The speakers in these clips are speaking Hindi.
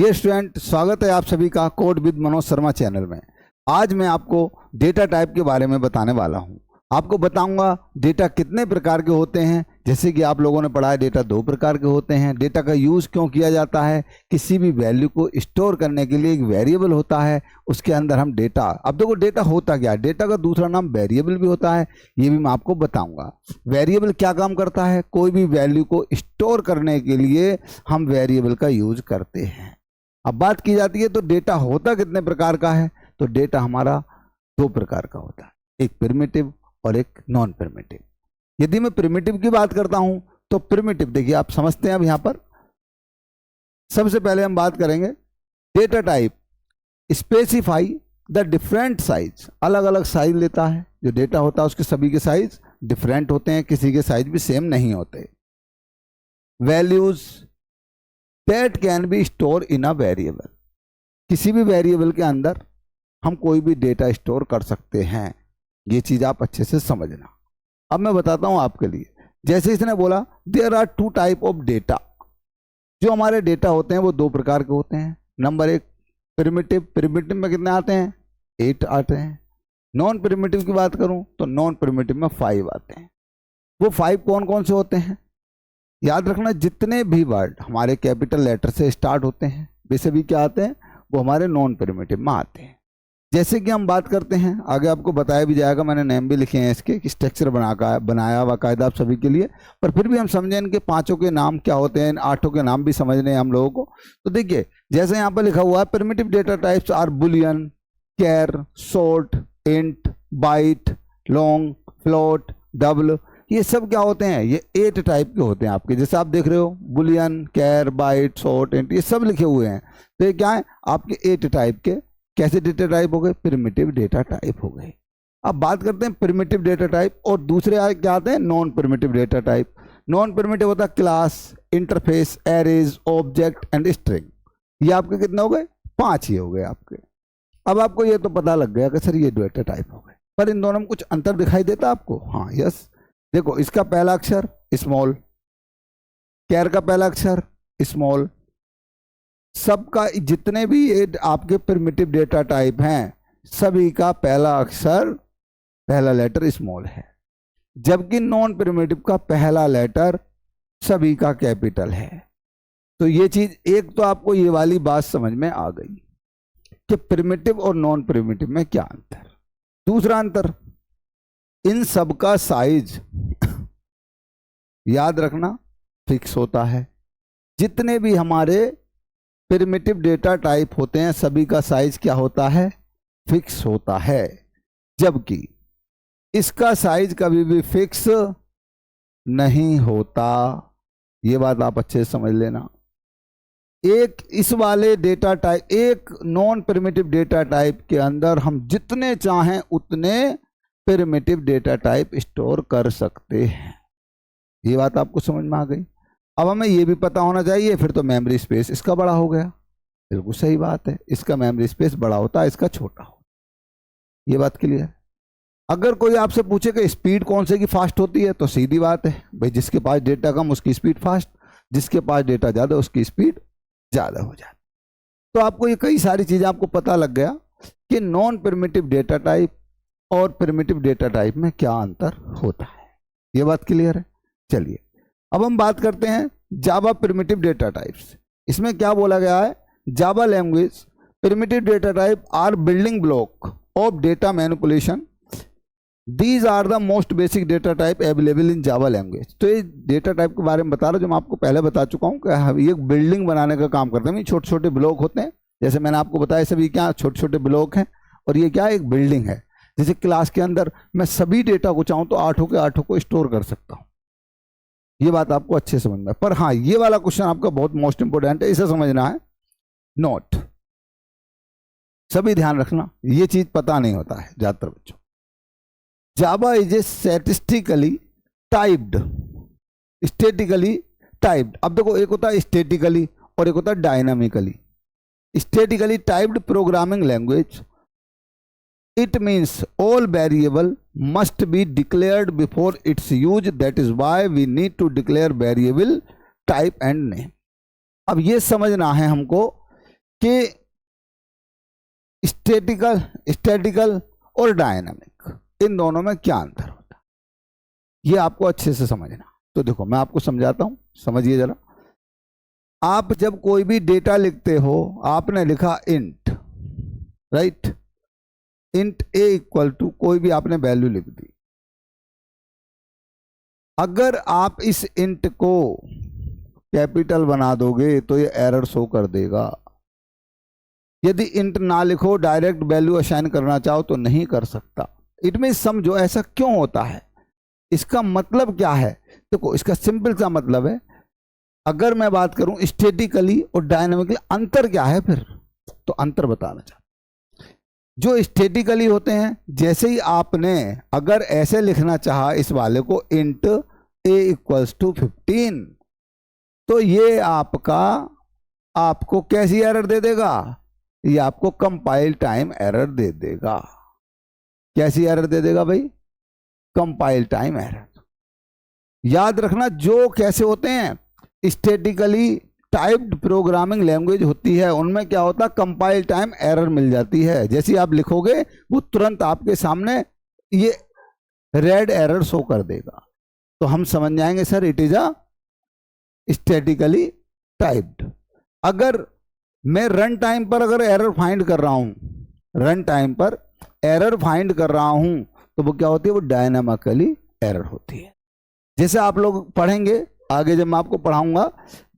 डियर स्टूडेंट, स्वागत है आप सभी का code with Manoj Sharma channel में। आज मैं आपको डेटा टाइप के बारे में बताने वाला हूं। आपको बताऊंगा डेटा कितने प्रकार के होते हैं। जैसे कि आप लोगों ने पढ़ा है डेटा 2 प्रकार के होते हैं। डेटा का यूज़ क्यों किया जाता है, किसी भी वैल्यू को स्टोर करने के लिए एक वेरिएबल होता है, उसके अंदर हम डेटा, अब देखो डेटा होता क्या है, डेटा का दूसरा नाम वेरिएबल भी होता है, ये भी मैं आपको बताऊंगा। वेरिएबल क्या काम करता है, कोई भी वैल्यू को स्टोर करने के लिए हम वेरिएबल का यूज करते हैं। अब बात की जाती है तो डेटा होता कितने प्रकार का है, तो डेटा हमारा 2 प्रकार का होता है, एक प्रिमिटिव और एक नॉन प्रिमिटिव। यदि मैं प्रिमिटिव की बात करता हूं तो प्रिमिटिव देखिए आप समझते हैं। अब यहां पर सबसे पहले हम बात करेंगे data type specify the different size, अलग अलग साइज लेता है। जो डेटा होता है उसके सभी के साइज डिफरेंट होते हैं, किसी के साइज भी सेम नहीं होते। Values that can be store in a variable, किसी भी वेरिएबल के अंदर हम कोई भी डेटा स्टोर कर सकते हैं। ये चीज आप अच्छे से समझना। अब मैं बताता हूं आपके लिए। जैसे इसने बोला there are 2 type of data, जो हमारे डेटा होते हैं वो 2 प्रकार के होते हैं। नंबर 1 प्रिमिटिव, प्रिमिटिव में कितने आते हैं, 8 आते हैं। नॉन प्रिमिटिव की बात करूं तो नॉन प्रिमिटिव में 5 आते हैं। वो 5 कौन कौन से होते हैं, याद रखना, जितने भी वर्ड हमारे कैपिटल लेटर से स्टार्ट होते हैं वे सभी क्या आते हैं, वो हमारे नॉन प्रिमिटिव में आते हैं। जैसे कि हम बात करते हैं, आगे आपको बताया भी जाएगा, मैंने नेम भी लिखे हैं इसके, स्ट्रक्चर बनाया बाकायदा आप सभी के लिए, पर फिर भी हम समझें इनके 5 के नाम क्या होते हैं, इन 8 के नाम भी समझने हैं हम लोगों को। तो देखिए जैसे यहाँ पर लिखा हुआ है, primitive data types are boolean, char, short, int, byte, long, float, double. ये सब क्या होते हैं, ये 8 टाइप के होते हैं आपके। जैसे आप देख रहे हो बुलियन, कैर, बाइट, शॉर्ट, इंट, ये सब लिखे हुए हैं। तो ये क्या है आपके 8 टाइप के कैसे डेटा टाइप हो गए, प्रिमिटिव डेटा टाइप हो गए। अब बात करते हैं प्रिमिटिव डेटा टाइप, और दूसरे क्या आते हैं, non primitive data type. Non primitive होता है class, interface, arrays, object and string. ये आपके कितने हो गए, 5 ये हो गए आपके। अब आपको ये तो पता लग गया कि सर ये डेटा टाइप हो गए, पर इन दोनों में कुछ अंतर दिखाई देता आपको। हाँ यस, देखो इसका पहला अक्षर स्मॉल, कैर का पहला अक्षर स्मॉल, सबका जितने भी ये आपके प्रिमिटिव डेटा टाइप हैं सभी का पहला अक्षर, पहला लेटर स्मॉल है। जबकि नॉन प्रिमिटिव का पहला लेटर सभी का कैपिटल है। तो ये चीज एक तो आपको ये वाली बात समझ में आ गई कि प्रिमिटिव और नॉन प्रिमिटिव में क्या अंतर। दूसरा अंतर, इन सब का साइज याद रखना फिक्स होता है। जितने भी हमारे प्रिमिटिव डेटा टाइप होते हैं सभी का साइज क्या होता है, फिक्स होता है। जबकि इसका साइज कभी भी फिक्स नहीं होता। ये बात आप अच्छे से समझ लेना। एक इस वाले डेटा टाइप, एक नॉन प्रिमिटिव डेटा टाइप के अंदर हम जितने चाहें उतने प्रिमिटिव डेटा टाइप स्टोर कर सकते हैं। ये बात आपको समझ में आ गई। अब हमें ये भी पता होना चाहिए फिर तो मेमोरी स्पेस इसका बड़ा हो गया। बिल्कुल सही बात है, इसका मेमोरी स्पेस बड़ा होता है, इसका छोटा होता। ये बात क्लियर है। अगर कोई आपसे पूछे कि स्पीड कौन से की फास्ट होती है, तो सीधी बात है भाई, जिसके पास डेटा कम उसकी स्पीड फास्ट, जिसके पास डेटा ज़्यादा उसकी स्पीड ज़्यादा हो जाती। तो आपको ये कई सारी चीज़ें आपको पता लग गया कि नॉन प्रिमिटिव डेटा टाइप और प्रिमिटिव डेटा टाइप में क्या अंतर होता है। ये बात क्लियर है। चलिए अब हम बात करते हैं जावा प्रिमिटिव डेटा टाइप्स। इसमें क्या बोला गया है, Java language primitive data type are building block of data manipulation, these are the most basic data type available in Java language. तो ये डेटा टाइप के बारे में बता रहा हूँ जो मैं आपको पहले बता चुका हूँ कि ये बिल्डिंग बनाने का काम करते हैं। छोटे छोटे ब्लॉक होते हैं, जैसे मैंने आपको बताया सभी क्या छोटे छोटे ब्लॉक हैं, और ये क्या एक बिल्डिंग है। जैसे क्लास के अंदर मैं सभी डेटा को चाहूँ तो 8 के 8 को स्टोर कर सकता हूँ। ये बात आपको अच्छे समझ में। पर हाँ ये वाला क्वेश्चन आपका बहुत मोस्ट इंपोर्टेंट है, इसे समझना है। नोट सभी ध्यान रखना, ये चीज पता नहीं होता है ज्यादातर बच्चों। Java is a statistically typed, statically typed. अब देखो एक होता है स्टैटिकली और एक होता है dynamically. Statically typed programming language, it means all variable must be declared before its use, that is why we need to declare variable type and name। अब ये समझना है हमको कि स्टैटिकल और डायनामिक, इन दोनों में क्या अंतर होता है, ये आपको अच्छे से समझना। तो देखो मैं आपको समझाता हूं, समझिए जरा। आप जब कोई भी डेटा लिखते हो, आपने लिखा int, right, int a equal to कोई भी आपने वैल्यू लिख दी। अगर आप इस इंट को कैपिटल बना दोगे तो ये एरर शो कर देगा। यदि इंट ना लिखो, डायरेक्ट वैल्यू असाइन करना चाहो तो नहीं कर सकता। इट मीन समझो ऐसा क्यों होता है, इसका मतलब क्या है। देखो इसका सिंपल सा मतलब है, अगर मैं बात करूं स्टैटिकली और डायनामिकली, अंतर क्या है फिर, तो अंतर बताना चाहता। जो स्टैटिकली होते हैं, जैसे ही आपने अगर ऐसे लिखना चाहा इस वाले को इंट ए इक्वल्स टू 15, तो ये आपको कैसी एरर दे देगा, ये आपको कंपाइल टाइम एरर दे देगा। कैसी एरर दे देगा भाई, कंपाइल टाइम एरर। याद रखना, जो कैसे होते हैं, स्टैटिकली टाइप्ड प्रोग्रामिंग लैंग्वेज होती है, उनमें क्या होता है, कंपाइल टाइम एरर मिल जाती है। जैसे आप लिखोगे वो तुरंत आपके सामने ये रेड एरर शो कर देगा, तो हम समझ जाएंगे sir it is a statically typed. अगर मैं रन टाइम पर अगर एरर फाइंड कर रहा हूं, रन टाइम पर एरर फाइंड कर रहा हूं, तो वो क्या होती है, वो डायनामिकली एरर होती है। जैसे आप लोग पढ़ेंगे आगे, जब मैं आपको पढ़ाऊंगा,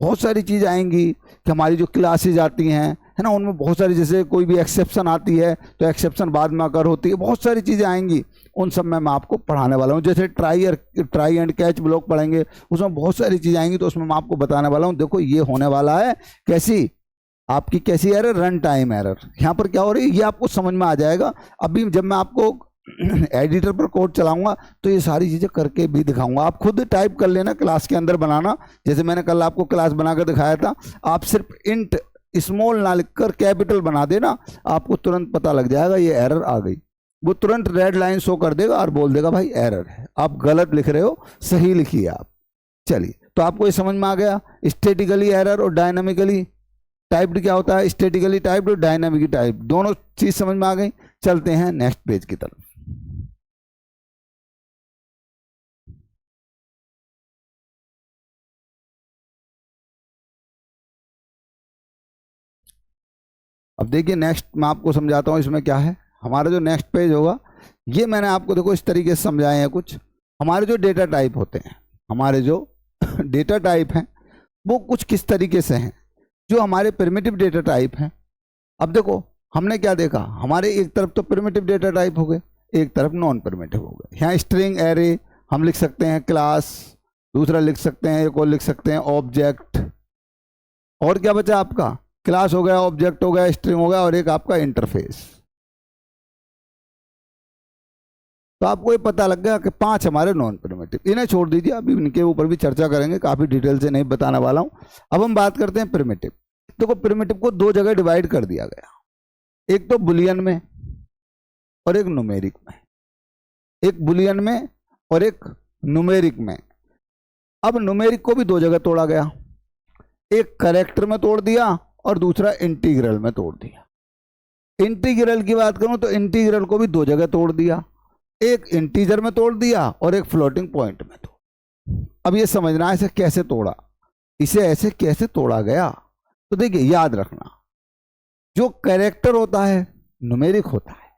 बहुत सारी चीज़ आएंगी कि हमारी जो क्लासेज आती हैं, है ना, उनमें बहुत सारी, जैसे कोई भी एक्सेप्शन आती है तो एक्सेप्शन बाद में अगर होती है, बहुत सारी चीज़ें आएंगी, उन सब में मैं आपको पढ़ाने वाला हूँ। जैसे ट्राई एंड कैच ब्लॉक पढ़ेंगे, उसमें बहुत सारी चीज़ें आएंगी, तो उसमें मैं आपको बताने वाला हूँ। देखो ये होने वाला है कैसी, आपकी कैसी एरर, रन टाइम एरर। यहाँ पर क्या हो रही है ये आपको समझ में आ जाएगा। अभी जब मैं आपको एडिटर पर कोड चलाऊंगा तो ये सारी चीजें करके भी दिखाऊंगा। आप खुद टाइप कर लेना, क्लास के अंदर बनाना, जैसे मैंने कल आपको क्लास बनाकर दिखाया था। आप सिर्फ इंट स्मॉल ना लिखकर कैपिटल बना देना, आपको तुरंत पता लग जाएगा ये एरर आ गई। वो तुरंत रेड लाइन शो कर देगा और बोल देगा भाई एरर है, आप गलत लिख रहे हो, सही लिखिए आप। चलिए, तो आपको ये समझ में आ गया स्टैटिकली एरर और डायनामिकली टाइप्ड क्या होता है। स्टैटिकली टाइप्ड और डायनामिकली टाइप्ड दोनों चीज समझ में आ गई। चलते हैं नेक्स्ट पेज की तरफ। अब देखिए नेक्स्ट मैं आपको समझाता हूँ इसमें क्या है। हमारा जो नेक्स्ट पेज होगा, ये मैंने आपको देखो इस तरीके से समझाए हैं। कुछ हमारे जो डेटा टाइप होते हैं, हमारे जो डेटा टाइप हैं वो कुछ किस तरीके से हैं, जो हमारे प्रिमिटिव डेटा टाइप हैं। अब देखो हमने क्या देखा, हमारे एक तरफ तो प्रिमिटिव डेटा टाइप हो गए, एक तरफ नॉन प्रिमिटिव हो गए। यहाँ स्ट्रिंग, एरे हम लिख सकते हैं, क्लास दूसरा लिख सकते हैं, एक और लिख सकते हैं ऑब्जेक्ट, और क्या बचा आपका, क्लास हो गया, ऑब्जेक्ट हो गया, स्ट्रिंग हो गया, और एक आपका इंटरफेस। तो आपको ये पता लग गया कि 5 हमारे नॉन प्रिमिटिव। इन्हें छोड़ दीजिए, अभी इनके ऊपर भी चर्चा करेंगे, काफी डिटेल से नहीं बताने वाला हूं। अब हम बात करते हैं प्रिमिटिव। देखो प्रिमिटिव को 2 जगह डिवाइड कर दिया गया, एक तो बुलियन में और एक न्यूमेरिक में। एक बुलियन में और एक न्यूमेरिक में। अब न्यूमेरिक को भी 2 जगह तोड़ा गया, एक कैरेक्टर में तोड़ दिया और दूसरा इंटीग्रल में तोड़ दिया। इंटीग्रल की बात करूं तो इंटीग्रल को भी 2 जगह तोड़ दिया, एक इंटीजर में तोड़ दिया और एक फ्लोटिंग पॉइंट में तोड़। अब ये समझना है इसे कैसे तोड़ा, इसे ऐसे कैसे तोड़ा गया। तो देखिए याद रखना, जो कैरेक्टर होता है न्यूमेरिक होता है,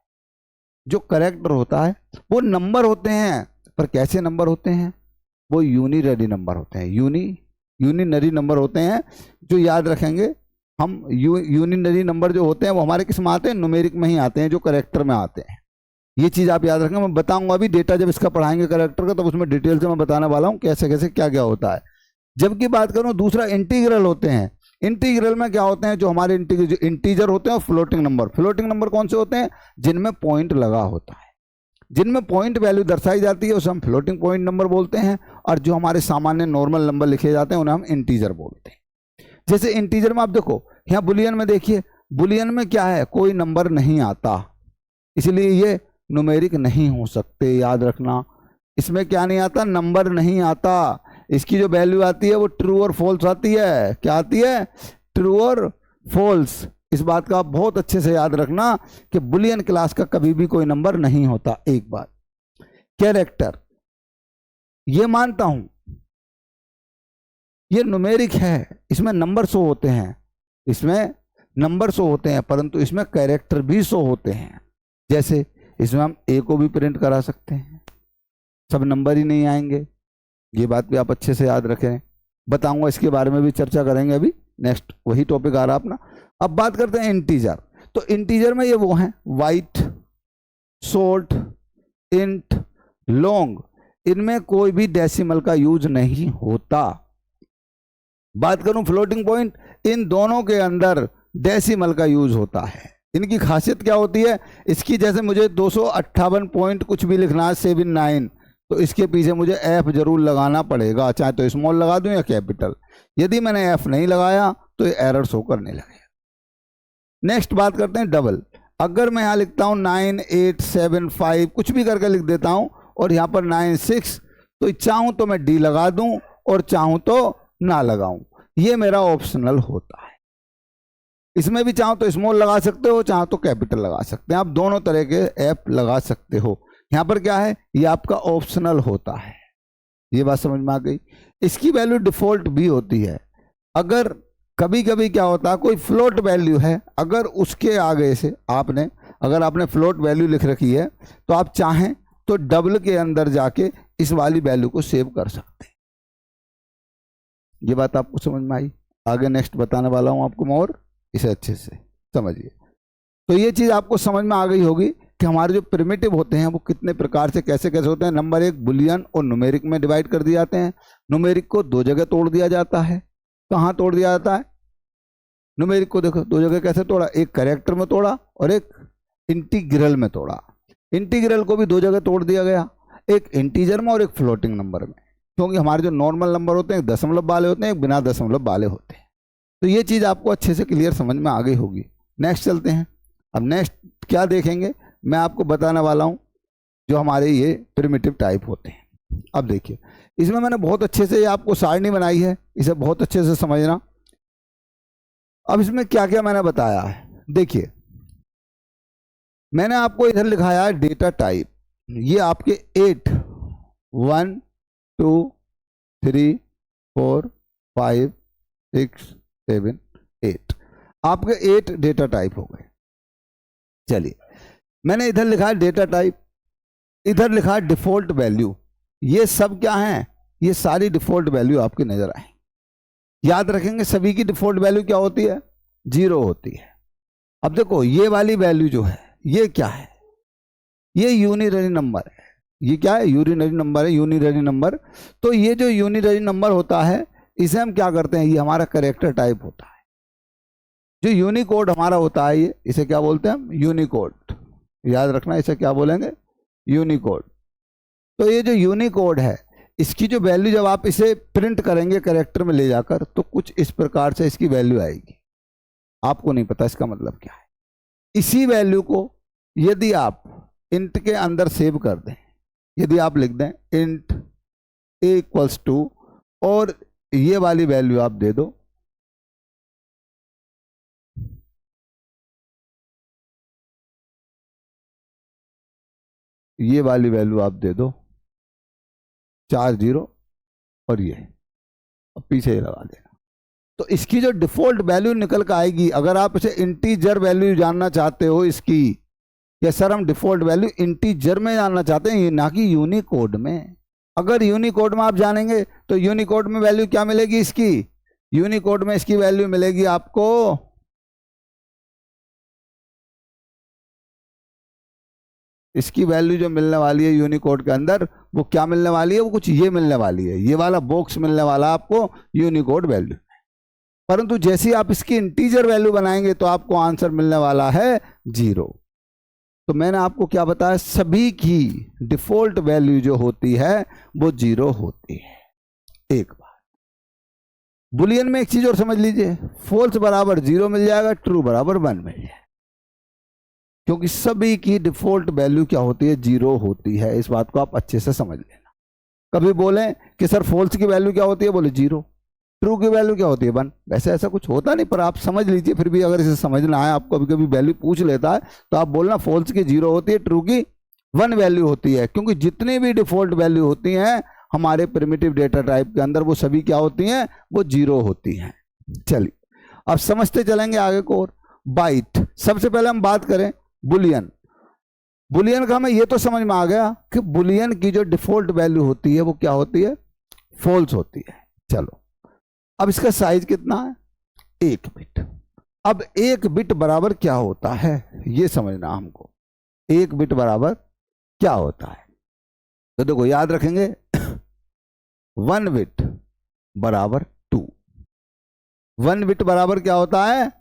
जो कैरेक्टर होता है वो नंबर होते हैं, पर कैसे नंबर होते हैं, वो यूनिनरी नंबर होते हैं। यूनिनरी नंबर होते हैं, जो याद रखेंगे हम। यूनिनरी नंबर जो होते हैं वो हमारे किस में आते हैं, न्यूमेरिक में ही आते हैं, जो कैरेक्टर में आते हैं। ये चीज आप याद रखेंगे, मैं बताऊंगा अभी डेटा जब इसका पढ़ाएंगे कैरेक्टर का, तब उसमें डिटेल से मैं बताने वाला हूं कैसे कैसे क्या क्या होता है। जबकि बात करूं दूसरा इंटीग्रल होते हैं। इंटीग्रल में क्या होते हैं, जो हमारे इंटीजर होते हैं और फ्लोटिंग नंबर। फ्लोटिंग नंबर कौन से होते हैं, जिनमें पॉइंट लगा होता है, जिनमें पॉइंट वैल्यू दर्शाई जाती है उसे हम फ्लोटिंग पॉइंट नंबर बोलते हैं, और जो हमारे सामान्य नॉर्मल नंबर लिखे जाते हैं उन्हें हम इंटीजर बोलते हैं। जैसे इंटीजर में आप देखो, यहाँ बुलियन में देखिए, बुलियन में क्या है, कोई नंबर नहीं आता, इसलिए ये न्यूमेरिक नहीं हो सकते। याद रखना, इसमें क्या नहीं आता, नंबर नहीं आता। इसकी जो वैल्यू आती है वो ट्रू और फॉल्स आती है। क्या आती है, ट्रू और फॉल्स। इस बात का आप बहुत अच्छे से याद रखना कि बुलियन क्लास का कभी भी कोई नंबर नहीं होता। एक बात, कैरेक्टर, ये मानता हूं ये न्यूमेरिक है, इसमें नंबर शो होते हैं, इसमें नंबर शो होते हैं, परंतु इसमें कैरेक्टर भी शो होते हैं। जैसे इसमें हम ए को भी प्रिंट करा सकते हैं, सब नंबर ही नहीं आएंगे, ये बात भी आप अच्छे से याद रखें। बताऊंगा, इसके बारे में भी चर्चा करेंगे अभी, नेक्स्ट वही टॉपिक आ रहा अपना। अब बात करते हैं इंटीजर। तो इंटीजर में ये वो हैं वाइट, शॉर्ट, इंट, लॉन्ग, इनमें कोई भी डेसिमल का यूज नहीं होता। बात करूं फ्लोटिंग पॉइंट, इन दोनों के अंदर डेसिमल का यूज होता है। इनकी खासियत क्या होती है, इसकी जैसे मुझे 258 पॉइंट कुछ भी लिखना है 79, तो इसके पीछे मुझे एफ जरूर लगाना पड़ेगा, चाहे तो स्मॉल लगा दूं या कैपिटल। यदि मैंने एफ नहीं लगाया तो ये एरर शो करने लगेगा। नेक्स्ट बात करते हैं डबल। अगर मैं यहाँ लिखता हूँ 9875 कुछ भी करके लिख देता हूँ और यहाँ पर 96, तो चाहूँ तो मैं डी लगा दूं और चाहूँ तो ना लगाऊं, ये मेरा ऑप्शनल होता है। इसमें भी चाहो तो स्मॉल लगा सकते हो, चाहो तो कैपिटल लगा सकते हैं, आप दोनों तरह के ऐप लगा सकते हो। यहाँ पर क्या है, ये आपका ऑप्शनल होता है। ये बात समझ में आ गई। इसकी वैल्यू डिफॉल्ट भी होती है। अगर कभी कभी क्या होता है, कोई फ्लोट वैल्यू है, अगर उसके आगे से अगर आपने फ्लोट वैल्यू लिख रखी है, तो आप चाहें तो डबल के अंदर जाके इस वाली वैल्यू को सेव कर सकते हैं। ये बात आपको समझ में आई। आगे नेक्स्ट बताने वाला हूं आपको और इसे अच्छे से समझिए। तो ये चीज़ आपको समझ में आ गई होगी कि हमारे जो प्रिमिटिव होते हैं वो कितने प्रकार से कैसे कैसे होते हैं। नंबर एक, बुलियन और न्यूमेरिक में डिवाइड कर दिए जाते हैं। न्यूमेरिक को दो जगह तोड़ दिया जाता है। कहाँ तोड़ दिया जाता है न्यूमेरिक को? देखो दो जगह कैसे तोड़ा, एक कैरेक्टर में तोड़ा और एक इंटीग्रल में तोड़ा। इंटीग्रल को भी दो जगह तोड़ दिया गया, एक इंटीजर में और एक फ्लोटिंग नंबर में, क्योंकि हमारे जो नॉर्मल नंबर होते हैं एक दशमलव वाले होते हैं, एक बिना दशमलव वाले होते हैं। तो ये चीज़ आपको अच्छे से क्लियर समझ में आ गई होगी। नेक्स्ट चलते हैं। अब नेक्स्ट क्या देखेंगे, मैं आपको बताने वाला हूँ जो हमारे ये प्रिमिटिव टाइप होते हैं। अब देखिए, इसमें मैंने बहुत अच्छे से आपको सारणी बनाई है, इसे बहुत अच्छे से समझना। अब इसमें क्या क्या मैंने बताया है, देखिए मैंने आपको इधर लिखाया है डेटा टाइप। ये आपके 8 1 2 3 4 5 6 7 8 आपके 8 डेटा टाइप हो गए। चलिए, मैंने इधर लिखा है डेटा टाइप, इधर लिखा है डिफॉल्ट वैल्यू। ये सब क्या है, ये सारी डिफॉल्ट वैल्यू आपकी नजर आए। याद रखेंगे सभी की डिफॉल्ट वैल्यू क्या होती है, 0 होती है। अब देखो ये वाली वैल्यू जो है ये क्या है, ये यूनिटरी नंबर है। ये क्या है, यूनिटरी नंबर है, यूनिटरी नंबर। तो ये जो यूनिटरी नंबर होता है इसे हम क्या करते हैं, ये हमारा कैरेक्टर टाइप होता है। जो यूनिकोड हमारा होता है ये, इसे क्या बोलते हैं हम, यूनिकोड। याद रखना इसे क्या बोलेंगे, यूनिकोड। तो ये जो यूनिकोड है इसकी जो वैल्यू जब आप इसे प्रिंट करेंगे कैरेक्टर में ले जाकर, तो कुछ इस प्रकार से इसकी वैल्यू आएगी। आपको नहीं पता इसका मतलब क्या है। इसी वैल्यू को यदि आप इंट के अंदर सेव कर दें, यदि आप लिख दें इंट a इक्वल्स टू और ये वाली वैल्यू आप दे दो, ये वाली वैल्यू आप दे दो 4 0 और ये अब पीछे लगा देना, तो इसकी जो डिफॉल्ट वैल्यू निकल कर आएगी। अगर आप इसे इंटीजर वैल्यू जानना चाहते हो इसकी, या सर हम डिफॉल्ट वैल्यू इंटीजर में जानना चाहते हैं, ना कि यूनिकोड में। अगर यूनिकोड में आप जानेंगे तो यूनिकोड में वैल्यू क्या मिलेगी इसकी, यूनिकोड में इसकी वैल्यू मिलेगी आपको इसकी वैल्यू जो मिलने वाली है यूनिकोड के अंदर, वो क्या मिलने वाली है, वो कुछ ये मिलने वाली है, ये वाला बॉक्स मिलने वाला आपको यूनिकोड वैल्यू। परंतु जैसे ही आप इसकी इंटीजर वैल्यू बनाएंगे तो आपको आंसर मिलने वाला है 0। तो मैंने आपको क्या बताया, सभी की डिफॉल्ट वैल्यू जो होती है वो 0 होती है। एक बात बुलियन में एक चीज और समझ लीजिए, फॉल्स बराबर 0 मिल जाएगा, ट्रू बराबर 1 मिल जाएगा, क्योंकि सभी की डिफॉल्ट वैल्यू क्या होती है, 0 होती है। इस बात को आप अच्छे से समझ लेना। कभी बोलें कि सर फॉल्स की वैल्यू क्या होती है, बोले 0, ट्रू की वैल्यू क्या होती है 1। वैसे ऐसा कुछ होता नहीं, पर आप समझ लीजिए, फिर भी अगर इसे समझना है, आपको कभी कभी वैल्यू पूछ लेता है तो आप बोलना फॉल्स की 0 होती है, ट्रू की 1 वैल्यू होती है, क्योंकि जितनी भी डिफॉल्ट वैल्यू होती हैं हमारे प्रिमिटिव डेटा टाइप के अंदर वो सभी क्या होती हैं, वो 0 होती हैं। चलिए अब समझते चलेंगे आगे को। और बाइट, सबसे पहले हम बात करें बुलियन। बुलियन का हमें ये तो समझ में आ गया कि बुलियन की जो डिफॉल्ट वैल्यू होती है वो क्या होती है, फॉल्स होती है। चलो अब इसका साइज कितना है, 1 बिट। अब 1 बिट बराबर क्या होता है ये समझना हमको, 1 बिट बराबर क्या होता है। तो देखो याद रखेंगे 1 बिट बराबर 2। 1 बिट बराबर क्या होता है,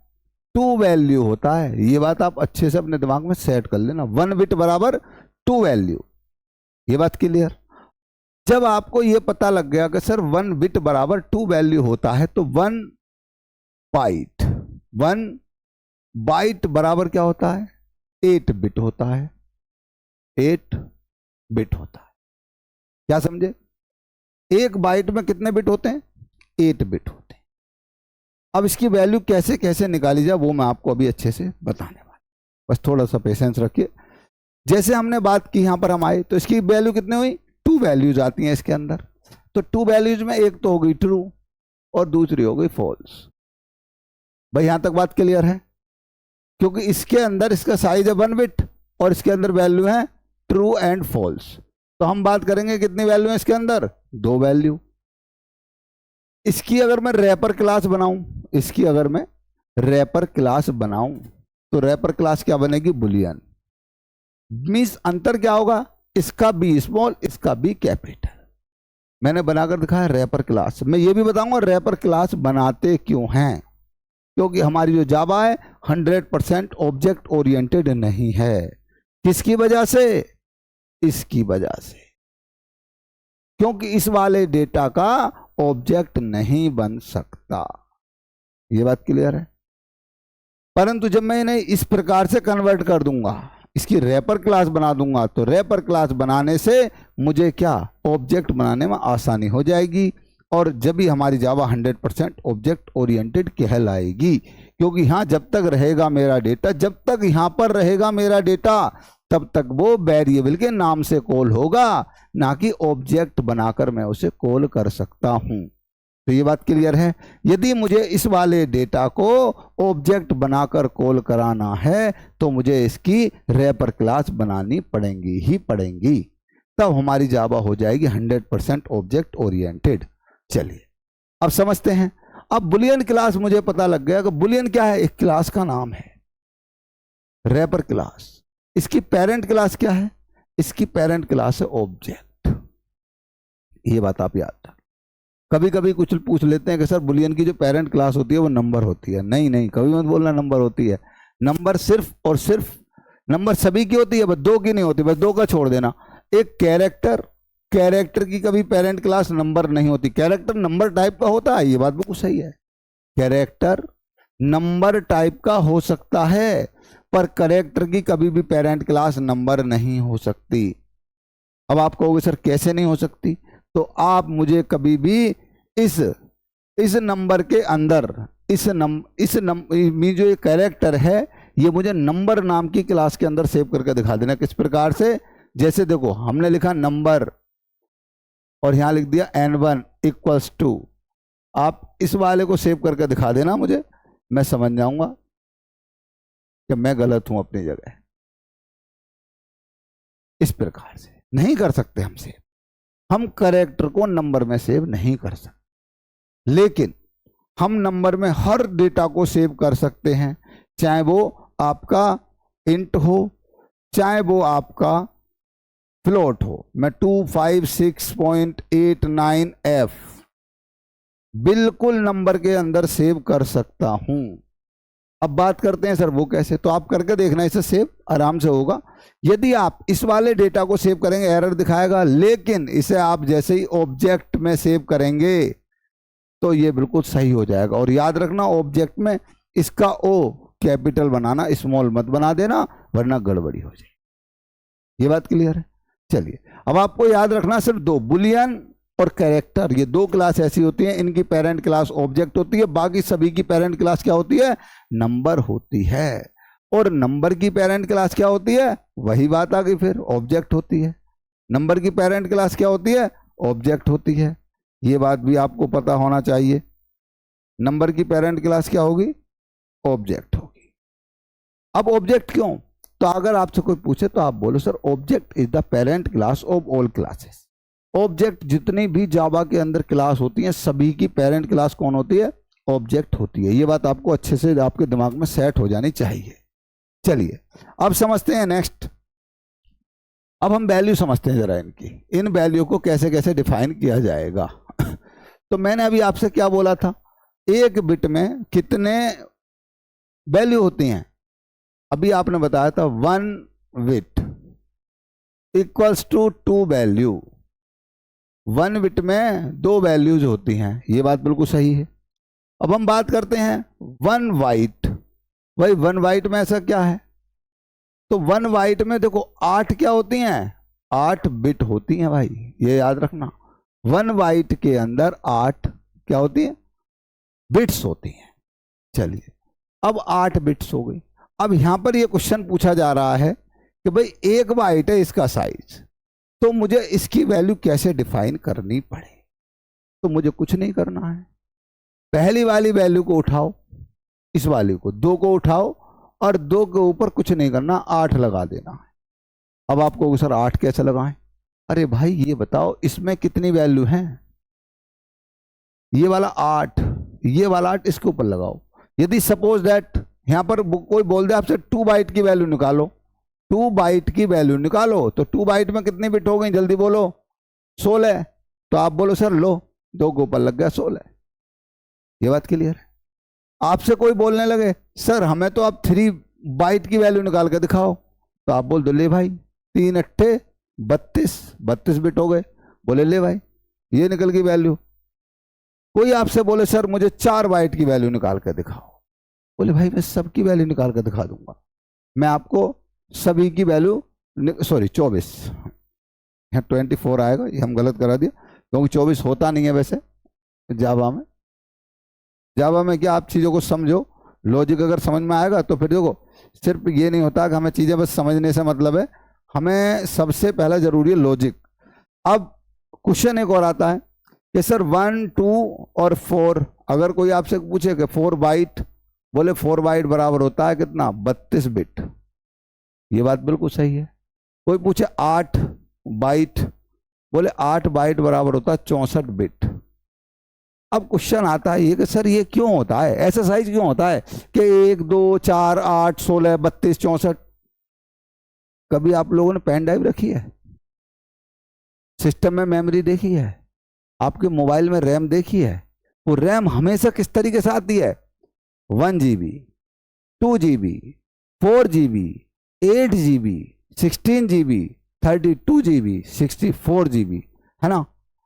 2 वैल्यू होता है। ये बात आप अच्छे से अपने दिमाग में सेट कर लेना, 1 बिट बराबर 2 वैल्यू। ये बात क्लियर। जब आपको ये पता लग गया कि सर 1 बिट बराबर 2 वैल्यू होता है, तो 1 बाइट बराबर क्या होता है, 8 बिट होता है। 8 बिट होता है, क्या समझे। 1 बाइट में कितने बिट होते हैं, 8 बिट होते हैं। अब इसकी वैल्यू कैसे कैसे निकाली जाए वो मैं आपको अभी अच्छे से बताने वाला, बस थोड़ा सा पेशेंस रखिए। जैसे हमने बात की, यहां पर हम आए तो इसकी वैल्यू कितनी हुई, 2 वैल्यूज आती हैं इसके अंदर। तो 2 वैल्यूज में एक तो हो गई ट्रू और दूसरी हो गई फॉल्स। भाई यहां तक बात क्लियर है, क्योंकि इसके अंदर इसका साइज है 1 बिट और इसके अंदर वैल्यू है ट्रू एंड फॉल्स। तो हम बात करेंगे कितनी वैल्यू है इसके अंदर, 2 वैल्यू। इसकी अगर मैं रैपर क्लास बनाऊं, इसकी अगर मैं रैपर क्लास बनाऊं तो रैपर क्लास क्या बनेगी, बुलियन। मींस अंतर क्या होगा, इसका बी स्मॉल इसका बी कैपिटल। मैंने बनाकर दिखाया रैपर क्लास। मैं ये भी बताऊंगा रैपर क्लास बनाते क्यों हैं, क्योंकि हमारी जो जावा है 100% ऑब्जेक्ट ओरिएंटेड नहीं है। किसकी वजह से, इसकी वजह से, क्योंकि इस वाले डेटा का ऑब्जेक्ट नहीं बन सकता। ये बात क्लियर है। परंतु जब मैं इन्हें इस प्रकार से कन्वर्ट कर दूंगा, इसकी रैपर क्लास बना दूंगा, तो रैपर क्लास बनाने से मुझे क्या, ऑब्जेक्ट बनाने में आसानी हो जाएगी। और जब भी हमारी जावा 100% ऑब्जेक्ट ओरिएंटेड कहलाएगी, क्योंकि यहाँ जब तक रहेगा मेरा डेटा, जब तक यहाँ पर रहेगा मेरा डेटा, तब तक वो वेरिएबल के नाम से कॉल होगा, ना कि ऑब्जेक्ट बनाकर मैं उसे कॉल कर सकता हूं। तो ये बात क्लियर है। यदि मुझे इस वाले डेटा को ऑब्जेक्ट बनाकर कॉल कराना है तो मुझे इसकी रैपर क्लास बनानी पड़ेंगी ही पड़ेंगी, तब हमारी जावा हो जाएगी 100% ऑब्जेक्ट ओरिएंटेड। चलिए अब समझते हैं। अब बुलियन क्लास मुझे पता लग गया कि बुलियन क्या है, एक क्लास का नाम है रैपर क्लास। इसकी पेरेंट क्लास क्या है, इसकी पेरेंट क्लास है ऑब्जेक्ट। ये बात आप याद रखें। कभी कभी कुछ पूछ लेते हैं कि सर बुलियन की जो पेरेंट क्लास होती है वो नंबर होती है। नहीं नहीं, कभी मत बोलना नंबर होती है। नंबर सिर्फ और सिर्फ, नंबर सभी की होती है, बस 2 की नहीं होती, बस 2 का छोड़ देना। एक कैरेक्टर, कैरेक्टर की कभी पेरेंट क्लास नंबर नहीं होती। कैरेक्टर नंबर टाइप का होता है, ये बात बिल्कुल सही है। कैरेक्टर नंबर टाइप का हो सकता है, पर कैरेक्टर की कभी भी पेरेंट क्लास नंबर नहीं हो सकती। अब आप कहोगे सर कैसे नहीं हो सकती, तो आप मुझे कभी भी इस नंबर के अंदर जो ये कैरेक्टर है ये मुझे नंबर नाम की क्लास के अंदर सेव करके दिखा देना। किस प्रकार से, जैसे देखो हमने लिखा नंबर और यहां लिख दिया n1 = 2। आप इस वाले को सेव करके दिखा देना मुझे, मैं समझ जाऊंगा कि मैं गलत हूं अपनी जगह। इस प्रकार से नहीं कर सकते हम सेव, हम कैरेक्टर को नंबर में सेव नहीं कर सकते, लेकिन हम नंबर में हर डेटा को सेव कर सकते हैं, चाहे वो आपका इंट हो, चाहे वो आपका फ्लोट हो। मैं 256.89F बिल्कुल नंबर के अंदर सेव कर सकता हूं। अब बात करते हैं सर वो कैसे, तो आप करके देखना, इसे सेव आराम से होगा। यदि आप इस वाले डेटा को सेव करेंगे एरर दिखाएगा, लेकिन इसे आप जैसे ही ऑब्जेक्ट में सेव करेंगे तो ये बिल्कुल सही हो जाएगा। और याद रखना ऑब्जेक्ट में इसका ओ कैपिटल बनाना, स्मॉल मत बना देना, वरना गड़बड़ी हो जाएगी। ये बात क्लियर है। चलिए अब आपको याद रखना सिर्फ 2, बुलियन और कैरेक्टर, ये दो क्लास ऐसी होती हैं, इनकी पेरेंट क्लास ऑब्जेक्ट होती है, बाकी सभी की पेरेंट क्लास क्या होती है? नंबर होती है। और नंबर की पेरेंट क्लास क्या होती है? वही बात आ गई फिर, ऑब्जेक्ट होती है। नंबर की पेरेंट क्लास क्या होती है? ऑब्जेक्ट होती है। ये बात भी आपको पता होना चाहिए। नंबर की पेरेंट क्लास क्या होगी? ऑब्जेक्ट होगी। अब ऑब्जेक्ट क्यों? तो अगर आपसे कोई पूछे तो आप बोलो sir object is the parent class of all classes. Object जितनी भी जावा के अंदर क्लास होती हैं सभी की पेरेंट क्लास कौन होती है? ऑब्जेक्ट होती है। ये बात आपको अच्छे से आपके दिमाग में सेट हो जानी चाहिए। चलिए अब समझते हैं नेक्स्ट। अब हम वैल्यू समझते हैं जरा इनकी, इन वैल्यू को कैसे कैसे डिफाइन किया जाएगा। तो मैंने अभी आपसे क्या बोला था, एक बिट में कितने वैल्यू होती हैं? अभी आपने बताया था 1 bit equals to 2 value. 1 bit में 2 वैल्यूज होती हैं, ये बात बिल्कुल सही है। अब हम बात करते हैं 1 बाइट। भाई 1 बाइट में ऐसा क्या है? तो 1 बाइट में देखो 8 क्या होती हैं? 8 बिट होती हैं भाई, ये याद रखना। 1 बाइट के अंदर 8 क्या होती है? बिट्स होती हैं। चलिए अब 8 बिट्स हो गई। अब यहां पर ये क्वेश्चन पूछा जा रहा है कि भाई 1 बाइट है इसका साइज, तो मुझे इसकी वैल्यू कैसे डिफाइन करनी पड़े? तो मुझे कुछ नहीं करना है, पहली वाली वैल्यू को उठाओ, इस वाली को 2 को उठाओ और 2 के ऊपर कुछ नहीं करना, 8 लगा देना है। अब आपको सर 8 कैसे लगाएं? अरे भाई ये बताओ इसमें कितनी वैल्यू है? ये वाला 8, ये वाला 8 इसके ऊपर लगाओ। यदि सपोज दैट यहां पर कोई बोल दे आपसे 2 बाइट की वैल्यू निकालो, 2 बाइट की वैल्यू निकालो, तो 2 बाइट में कितनी बिट हो गई? जल्दी बोलो। 16। तो आप बोलो सर लो 2 के ऊपर लग गया 16। ये बात क्लियर है? आपसे कोई बोलने लगे सर हमें तो आप 3 बाइट की वैल्यू निकाल के दिखाओ, तो आप बोल दो ले भाई 3 अट्ठे 32, 32 बिट हो गए। बोले ले भाई ये निकल गई वैल्यू। कोई आपसे बोले सर मुझे 4 बाइट की वैल्यू निकाल कर दिखाओ, बोले भाई मैं सबकी वैल्यू निकाल कर दिखा दूंगा। मैं आपको सभी की वैल्यू, सॉरी 24, यहाँ 24 आएगा, ये हम गलत करा दिया क्योंकि 24 होता नहीं है वैसे जावा में। जावा में क्या, आप चीज़ों को समझो, लॉजिक अगर समझ में आएगा तो फिर देखो सिर्फ ये नहीं होता कि हमें चीज़ें बस समझने से मतलब है, हमें सबसे पहला जरूरी है लॉजिक। अब क्वेश्चन एक और आता है कि सर 1, 2 और 4, अगर कोई आपसे पूछे कि 4 बाइट, बोले 4 बाइट बराबर होता है कितना? 32 बिट। ये बात बिल्कुल सही है। कोई पूछे 8 बाइट, बोले 8 बाइट बराबर होता है 64 बिट। अब क्वेश्चन आता है ये कि सर ये क्यों होता है, ऐसा साइज क्यों होता है कि 1, 2, 4, 8, 16, 32, 64? कभी आप लोगों ने पेन ड्राइव रखी है? सिस्टम में मेमोरी देखी है? आपके मोबाइल में रैम देखी है? वो रैम हमेशा किस तरीके से आती है? 1 GB, 2 GB, 4 GB, 8 GB, 16 GB, 32 GB, 64 GB, है ना,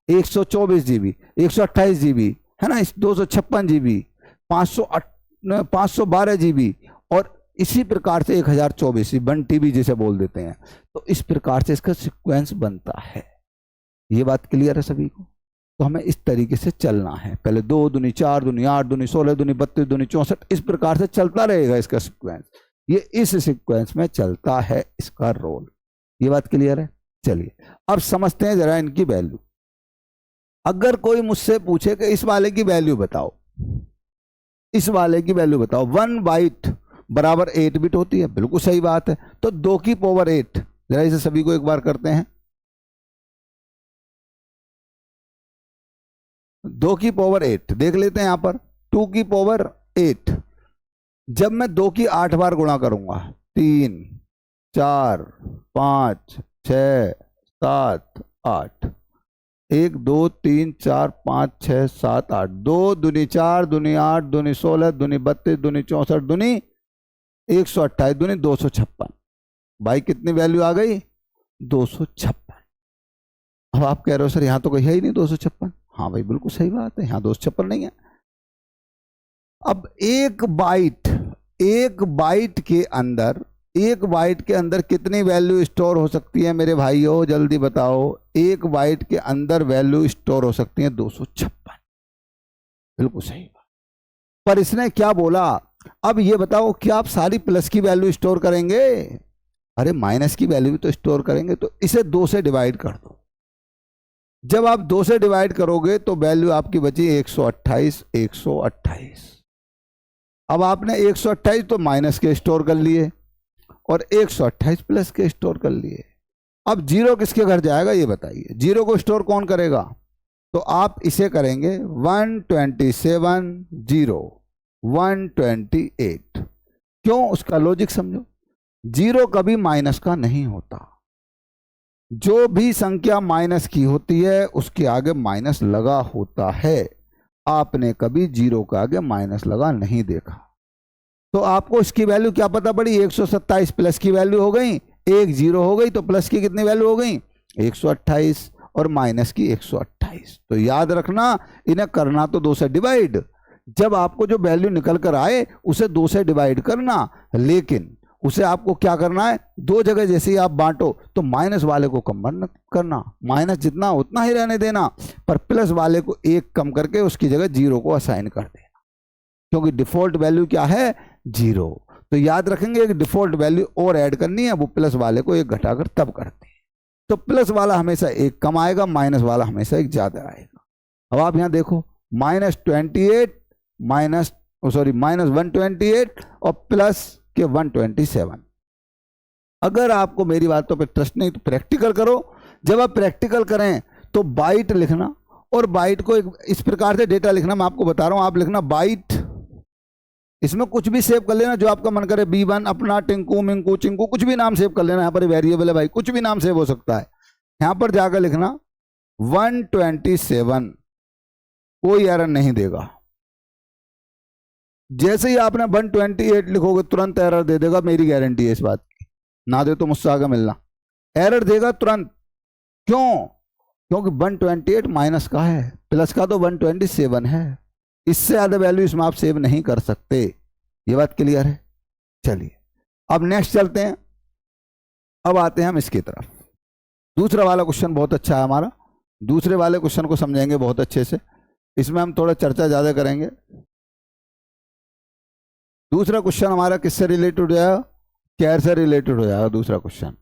124 GB, 128 GB, है ना, 256 GB, 512 GB, और इसी प्रकार से 1024 1 TB जिसे बोल देते हैं। तो इस प्रकार से इसका सीक्वेंस बनता है। ये बात क्लियर है सभी को? तो हमें इस तरीके से चलना है, पहले 2 दूनी 4 दूनी 8 दूनी 16 दूनी 32 दूनी 64, इस प्रकार से चलता रहेगा इसका सीक्वेंस। ये इस सीक्वेंस में चलता है इसका रोल। ये बात क्लियर है? चलिए अब समझते हैं जरा इनकी वैल्यू। अगर कोई मुझसे पूछे कि इस वाले की वैल्यू बताओ, इस वाले की वैल्यू बताओ, 1 बाइट बराबर 8 बिट होती है, बिल्कुल सही बात है। तो 2 की पावर 8, जरा इसे सभी को एक बार करते हैं। 2 की पावर 8 देख लेते हैं यहां पर, 2 की पावर 8, जब मैं 2 की 8 बार गुणा करूंगा, 3, 4, 5, 6, 7, 8, 1, 2, 3, 4, 5, 6, 7, 8, 2 दूनी 4 दूनी 8 दूनी 16 दूनी 32 दूनी 64 दूनी 128 दूनी 256। भाई कितनी वैल्यू आ गई? 256। अब आप कह रहे हो सर यहां तो कोई है ही नहीं 256। हाँ भाई बिल्कुल सही बात है, यहां 256 नहीं है। अब एक बाइट के अंदर एक बाइट के अंदर कितनी वैल्यू स्टोर हो सकती है मेरे भाइयों, जल्दी बताओ। एक बाइट के अंदर वैल्यू स्टोर हो सकती है 256। बिल्कुल सही बात। पर इसने क्या बोला, अब ये बताओ क्या आप सारी प्लस की वैल्यू स्टोर करेंगे? अरे माइनस की वैल्यू भी तो स्टोर करेंगे। तो इसे 2 से डिवाइड कर दो। जब आप 2 से डिवाइड करोगे तो वैल्यू आपकी बची 128, 128। अब आपने 128 तो माइनस के स्टोर कर लिए और 128 प्लस के स्टोर कर लिए। अब जीरो किसके घर जाएगा ये बताइए, जीरो को स्टोर कौन करेगा? तो आप इसे करेंगे 127 0 128। क्यों? उसका लॉजिक समझो। जीरो कभी माइनस का नहीं होता। जो भी संख्या माइनस की होती है उसके आगे माइनस लगा होता है। आपने कभी जीरो के आगे माइनस लगा नहीं देखा। तो आपको इसकी वैल्यू क्या पता पड़ी? 127 प्लस की वैल्यू हो गई, एक जीरो हो गई, तो प्लस की कितनी वैल्यू हो गई? 128 और माइनस की 128। तो याद रखना, इन्हें करना तो 2 से डिवाइड। जब आपको जो वैल्यू निकल कर आए उसे 2 से डिवाइड करना, लेकिन उसे आपको क्या करना है, 2 जगह जैसे ही आप बांटो तो माइनस वाले को कम मत करना, माइनस जितना उतना ही रहने देना, पर प्लस वाले को 1 कम करके उसकी जगह जीरो को असाइन कर देना, क्योंकि डिफॉल्ट वैल्यू क्या है? जीरो। तो याद रखेंगे एक डिफॉल्ट वैल्यू और ऐड करनी है, वो प्लस वाले को 1 घटाकर तब करते हैं। तो प्लस वाला हमेशा 1 कम आएगा, माइनस वाला हमेशा 1 ज्यादा आएगा। अब आप यहां देखो, -28 -128 और प्लस के 127। अगर आपको मेरी बातों पे ट्रस्ट नहीं तो प्रैक्टिकल करो। जब आप प्रैक्टिकल करें तो बाइट लिखना, और बाइट को इस प्रकार से डेटा लिखना, मैं आपको बता रहा हूं। आप लिखना बाइट, इसमें कुछ भी सेव कर लेना जो आपका मन करे, B1 अपना, टिंकू मिंकू चिंकू, कुछ भी नाम सेव कर लेना। यहां पर वेरिएबल है भाई, कुछ भी नाम सेव हो सकता है। यहां पर जाकर लिखना 127, कोई एरर नहीं देगा। जैसे ही आपने 128 लिखोगे तुरंत एरर दे देगा, मेरी गारंटी है इस बात की, ना दे तो मुझसे आगे मिलना। एरर देगा तुरंत। क्यों? क्योंकि 128 माइनस का है, प्लस का तो 127 है। इससे ज्यादा वैल्यू इसमें आप सेव नहीं कर सकते। ये बात क्लियर है? चलिए अब नेक्स्ट चलते हैं। अब आते हैं हम इसकी तरफ। दूसरा वाला क्वेश्चन बहुत अच्छा है हमारा। दूसरे वाले क्वेश्चन को समझेंगे बहुत अच्छे से, इसमें हम थोड़ा चर्चा ज्यादा करेंगे। दूसरा क्वेश्चन हमारा किससे रिलेटेड हो जाएगा? कैर से रिलेटेड हो जाएगा दूसरा क्वेश्चन।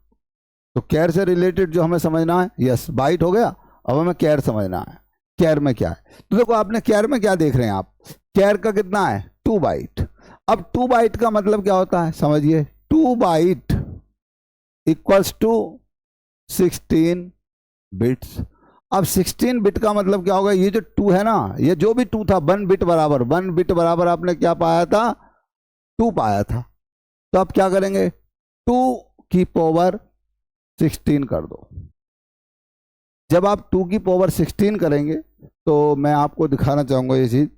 तो कैर से रिलेटेड जो हमें समझना है, यस बाइट हो गया, अब हमें कैर समझना है। कैर में क्या है? तो देखो, आपने कैर में क्या देख रहे हैं आप, कैर का कितना है? 2 बाइट। अब 2 बाइट का मतलब क्या होता है समझिए, 2 बाइट इक्वल्स टू 16 बिट्स। अब 16 बिट का मतलब क्या होगा? ये जो 2 है ना, ये जो भी 2 था, 1 बिट बराबर, 1 बिट बराबर आपने क्या पाया था? 2 पाया था। तो आप क्या करेंगे? 2 की पावर 16 कर दो। जब आप 2 की पावर 16 करेंगे तो मैं आपको दिखाना चाहूंगा ये चीज।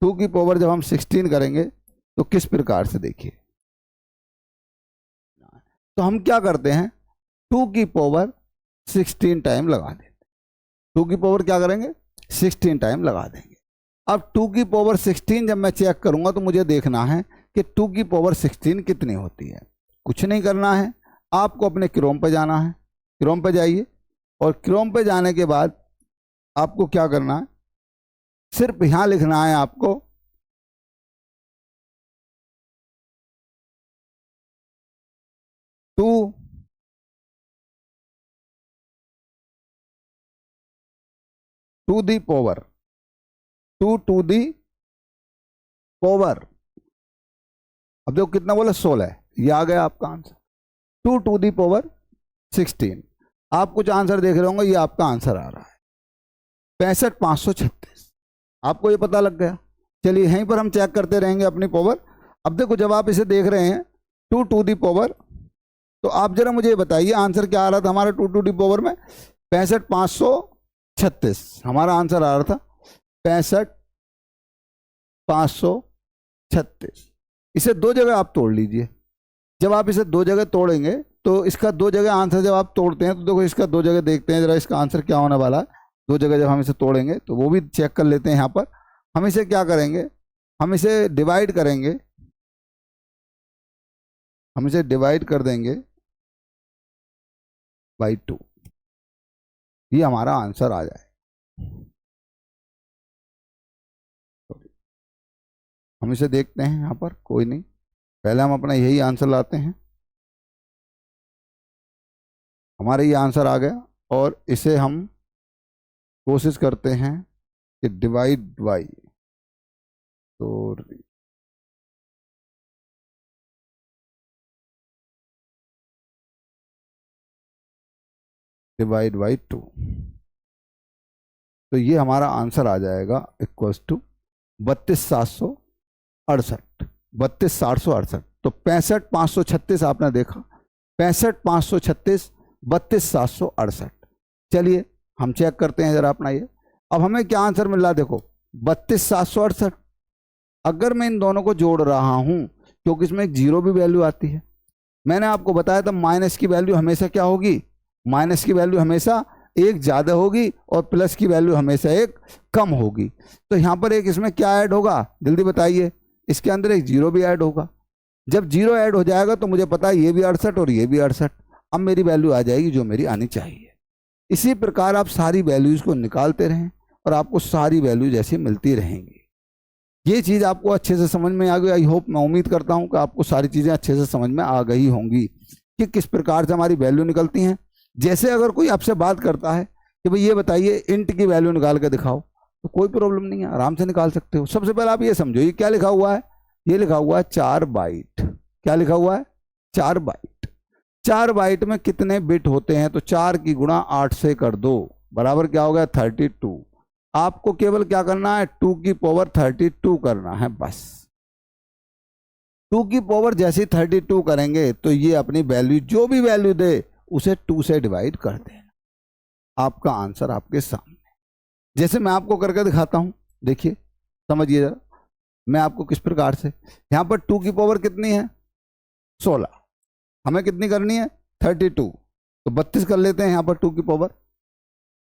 2 की पावर जब हम 16 करेंगे तो किस प्रकार से, देखिए। तो हम क्या करते हैं, 2 की पावर 16 टाइम लगा देते। 2 की पावर क्या करेंगे? 16 टाइम लगा देंगे। अब 2 की पावर 16 जब मैं चेक करूंगा तो मुझे देखना है कि 2 की पावर 16 कितनी होती है। कुछ नहीं करना है, आपको अपने क्रोम पे जाना है। क्रोम पे जाइए, और क्रोम पे जाने के बाद आपको क्या करना है, सिर्फ यहां लिखना है आपको two to the power, 2 to the power, अब देखो कितना बोला, 16। ये आ गया आपका आंसर, 2 टू दी पावर 16। आप कुछ आंसर देख रहे होंगे, ये आपका आंसर आ रहा है 65,536। आपको ये पता लग गया। चलिए यहीं पर हम चेक करते रहेंगे अपनी पावर। अब देखो, जब आप इसे देख रहे हैं 2 टू दी पावर, तो आप जरा मुझे बताइए आंसर क्या आ रहा था हमारा 2 टू दी पावर में? 65,536 हमारा आंसर आ रहा था, 65,536। इसे 2 जगह आप तोड़ लीजिए। जब आप इसे 2 जगह तोड़ेंगे तो इसका 2 जगह आंसर जब आप तोड़ते हैं तो देखो, इसका 2 जगह देखते हैं जरा, इसका आंसर क्या होने वाला है। 2 जगह जब हम इसे तोड़ेंगे तो वो भी चेक कर लेते हैं। यहाँ पर हम इसे क्या करेंगे, हम इसे डिवाइड करेंगे हम इसे डिवाइड कर देंगे बाई 2, ये हमारा आंसर आ जाए। हम इसे देखते हैं यहाँ पर, कोई नहीं, पहले हम अपना यही आंसर लाते हैं। हमारा ये आंसर आ गया और इसे हम कोशिश करते हैं कि डिवाइड बाई, तो डिवाइड बाई 2, तो ये हमारा आंसर आ जाएगा इक्वल्स टू 32,768, 32,768। तो 65,536 आपने देखा, 65,536, 32,768। चलिए हम चेक करते हैं जरा अपना ये। अब हमें क्या आंसर मिल रहा है, देखो 32,768। अगर मैं इन दोनों को जोड़ रहा हूं, क्योंकि इसमें एक जीरो भी वैल्यू आती है, मैंने आपको बताया था माइनस की वैल्यू हमेशा क्या होगी, माइनस की वैल्यू हमेशा एक ज़्यादा होगी और प्लस की वैल्यू हमेशा एक कम होगी। तो यहाँ पर एक इसमें क्या ऐड होगा, जल्दी बताइए, इसके अंदर एक जीरो भी ऐड होगा। जब जीरो ऐड हो जाएगा तो मुझे पता है ये भी 68 और ये भी 68। अब मेरी वैल्यू आ जाएगी जो मेरी आनी चाहिए। इसी प्रकार आप सारी वैल्यूज़ को निकालते रहें और आपको सारी वैल्यूज ऐसी मिलती रहेंगी। ये चीज़ आपको अच्छे से समझ में आ गई। आई होप, मैं उम्मीद करता हूँ कि आपको सारी चीज़ें अच्छे से समझ में आ गई होंगी कि किस प्रकार से हमारी वैल्यू निकलती हैं। जैसे अगर कोई आपसे बात करता है कि भाई ये बताइए इंट की वैल्यू निकाल के दिखाओ, तो कोई प्रॉब्लम नहीं है, आराम से निकाल सकते हो। सबसे पहले आप ये समझो, ये क्या लिखा हुआ है, ये लिखा हुआ है 4 बाइट। क्या लिखा हुआ है, 4 बाइट। 4 बाइट में कितने बिट होते हैं, तो 4 की गुणा 8 से कर दो, बराबर क्या हो गया 32। आपको केवल क्या करना है, 2 की पावर 32 करना है बस। 2 की पावर जैसे 32 करेंगे तो ये अपनी वैल्यू, जो भी वैल्यू दे उसे 2 से डिवाइड कर देना, आपका आंसर आपके सामने। जैसे मैं आपको करके दिखाता हूं, देखिए समझिए जरा, मैं आपको किस प्रकार से, यहां पर 2 की पावर कितनी है 16, हमें कितनी करनी है 32, तो 32 कर लेते हैं। यहां पर 2 की पावर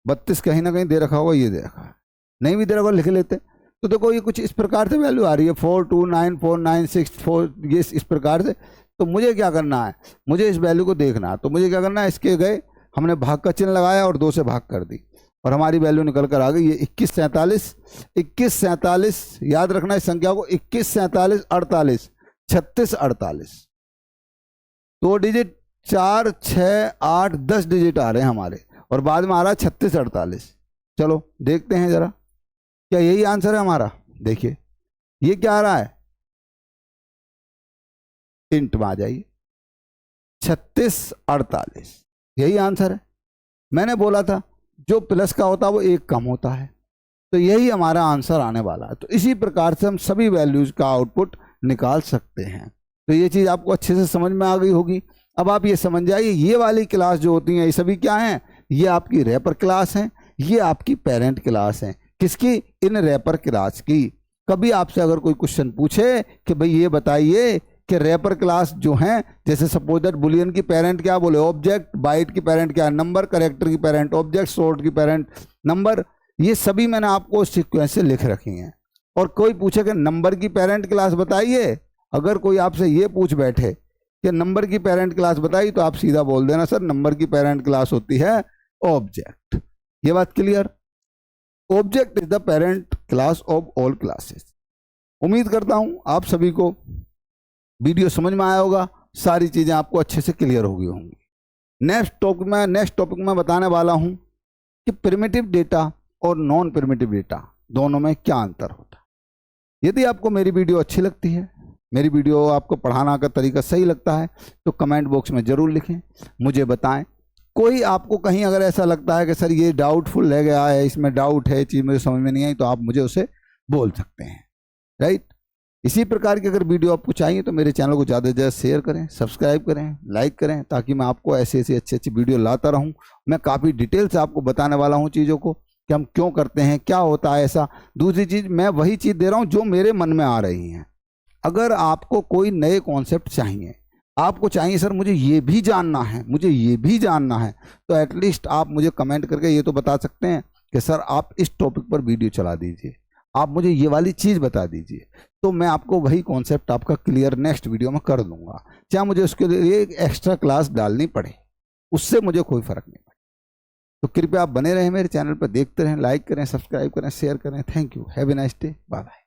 32 कहीं ना कहीं दे रखा होगा, ये दे रखा है, नहीं भी दे रखा होगा लिख लेते। तो देखो ये कुछ इस प्रकार से वैल्यू आ रही है 4294964, ये इस प्रकार से। तो मुझे क्या करना है, मुझे इस वैल्यू को देखना है। तो मुझे क्या करना है, इसके गए, हमने भाग का चिन्ह लगाया और 2 से भाग कर दी और हमारी वैल्यू निकल कर आ गई। ये 2147 याद रखना इस संख्या को, 2147 48 36 48, 2 डिजिट 4 6 8 10 डिजिट आ रहे हैं हमारे, और बाद में आ रहा है 36 48। चलो देखते हैं जरा, क्या यही आंसर है हमारा। देखिए ये क्या आ रहा है, इंट में आ जाइए 36 48, यही आंसर है। मैंने बोला था जो प्लस का होता है वो एक कम होता है, तो यही हमारा आंसर आने वाला है। तो इसी प्रकार से हम सभी वैल्यूज का आउटपुट निकाल सकते हैं। तो ये चीज़ आपको अच्छे से समझ में आ गई होगी। अब आप ये समझ जाइए, ये वाली क्लास जो होती हैं ये सभी क्या हैं, ये आपकी रैपर क्लास हैं, ये आपकी पेरेंट क्लास हैं। किसकी, इन रैपर क्लास की। कभी आपसे अगर कोई क्वेश्चन पूछे कि भाई ये बताइए कि रैपर क्लास जो हैं, जैसे सपोज दैट बुलियन की पेरेंट क्या बोले ऑब्जेक्ट, बाइट की पेरेंट क्या नंबर, कैरेक्टर की पेरेंट ऑब्जेक्ट, शॉर्ट की पेरेंट नंबर, ये सभी मैंने आपको सीक्वेंस से लिख रखी हैं। और कोई पूछे कि नंबर की पेरेंट क्लास बताइए, अगर कोई आपसे ये पूछ बैठे कि नंबर की पेरेंट क्लास बताइए, तो आप सीधा बोल देना सर नंबर की पेरेंट क्लास होती है ऑब्जेक्ट। ये बात clear, object is the parent class of all classes. उम्मीद करता हूं आप सभी को वीडियो समझ में आया होगा, सारी चीजें आपको अच्छे से क्लियर हो गई होंगी। नेक्स्ट टॉपिक में बताने वाला हूं कि प्रिमिटिव डेटा और नॉन प्रिमिटिव डेटा दोनों में क्या अंतर होता है। यदि आपको मेरी वीडियो अच्छी लगती है, मेरी वीडियो आपको पढ़ाना का तरीका सही लगता है, तो कमेंट बॉक्स में ज़रूर लिखें, मुझे बताएं। कोई आपको कहीं अगर ऐसा लगता है कि सर ये डाउटफुल रह गया है, इसमें डाउट है, चीज़ मुझे समझ में नहीं आई, तो आप मुझे उसे बोल सकते हैं, राइट। इसी प्रकार की अगर वीडियो आपको चाहिए तो मेरे चैनल को ज़्यादा से ज़्यादा शेयर करें, सब्सक्राइब करें, लाइक करें, ताकि मैं आपको ऐसी ऐसी अच्छी अच्छी वीडियो लाता रहूं। मैं काफ़ी डिटेल से आपको बताने वाला हूं चीज़ों को कि हम क्यों करते हैं, क्या होता है ऐसा। दूसरी चीज़, मैं वही चीज़ दे रहा हूं जो मेरे मन में आ रही हैं। अगर आपको कोई नए कॉन्सेप्ट चाहिए, आपको चाहिए सर मुझे ये भी जानना है, मुझे ये भी जानना है, तो एटलीस्ट आप मुझे कमेंट करके ये तो बता सकते हैं कि सर आप इस टॉपिक पर वीडियो चला दीजिए। आप मुझे ये वाली चीज़ बता दीजिए, तो मैं आपको वही कॉन्सेप्ट आपका क्लियर नेक्स्ट वीडियो में कर दूंगा, चाहे मुझे उसके लिए एक एक्स्ट्रा क्लास डालनी पड़े, उससे मुझे कोई फर्क नहीं पड़े। तो कृपया आप बने रहें मेरे चैनल पर, देखते रहें, लाइक करें, सब्सक्राइब करें, शेयर करें। Thank you, have a nice day, bye bye.